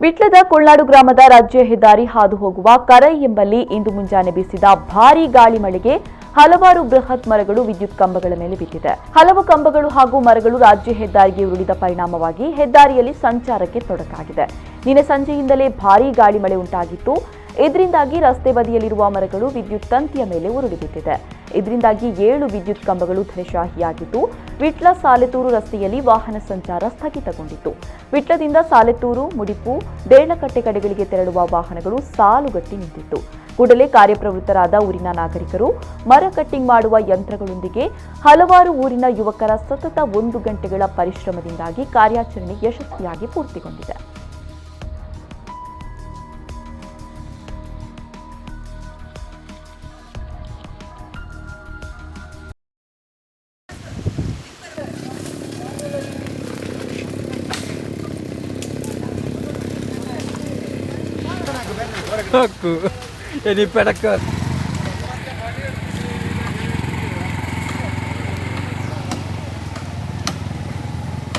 ವಿಟ್ಲದ ಕೊಳ್ನಾಡು ಗ್ರಾಮದ ರಾಜ್ಯ ಹೆದ್ದಾರಿ ಹಾದು ಹೋಗುವ ಕರೈ ಎಂಬಲ್ಲಿ ಇಂದು ಮುಂಜಾನೆ ಬೀಸಿದ ಭಾರೀ ಗಾಳಿ ಮಳೆಗೆ ಹಲವಾರು ಬೃಹತ್ ಮರಗಳು ವಿದ್ಯುತ್ ಕಂಬಗಳ ಮೇಲೆ ಬಿದ್ದಿದೆ. ಹಲವು ಕಂಬಗಳು ಹಾಗೂ ಮರಗಳು ರಾಜ್ಯ ಹೆದ್ದಾರಿಗೆ ಉರುಳಿದ ಪರಿಣಾಮವಾಗಿ ಹೆದ್ದಾರಿಯಲ್ಲಿ ಸಂಚಾರಕ್ಕೆ ತೊಡಕಾಗಿದೆ. ನಿನ್ನೆ ಸಂಜೆಯಿಂದಲೇ ಭಾರೀ ಗಾಳಿ ಮಳೆ ಉಂಟಾಗಿತ್ತು. ಇದರಿಂದಾಗಿ ರಸ್ತೆ ಬದಿಯಲ್ಲಿರುವ ಮರಗಳು ವಿದ್ಯುತ್ ತಂತಿಯ ಮೇಲೆ ಉರುಳಿ ಬಿದ್ದಿದೆ. ಇದರಿಂದಾಗಿ 7 ವಿದ್ಯುತ್ ಕಂಬಗಳು ಧರೆಶಾಹಿಯಾಗಿದ್ದು, ವಿಟ್ಲ ಸಾಲೆತೂರು ರಸ್ತೆಯಲ್ಲಿ ವಾಹನ ಸಂಚಾರ ಸ್ಥಗಿತಗೊಂಡಿತ್ತು. ವಿಟ್ಲದಿಂದ ಸಾಲೆತೂರು, ಮುಡಿಪು, ದೇಳಕಟ್ಟೆ ಕಡೆಗಳಿಗೆ ತೆರಳುವ ವಾಹನಗಳು ಸಾಲುಗಟ್ಟಿ ನಿಂತಿತ್ತು. ಕೂಡಲೇ ಕಾರ್ಯಪ್ರವೃತ್ತರಾದ ಊರಿನ ನಾಗರಿಕರು ಮರ ಕಟ್ಟಿಂಗ್ ಮಾಡುವ ಯಂತ್ರಗಳೊಂದಿಗೆ ಹಲವಾರು ಊರಿನ ಯುವಕರ ಸತತ 1 ಗಂಟೆಗಳ ಪರಿಶ್ರಮದಿಂದಾಗಿ ಕಾರ್ಯಾಚರಣೆ ಯಶಸ್ವಿಯಾಗಿ ಪೂರ್ತಿಗೊಂಡಿದೆ. Aku ini pedakar.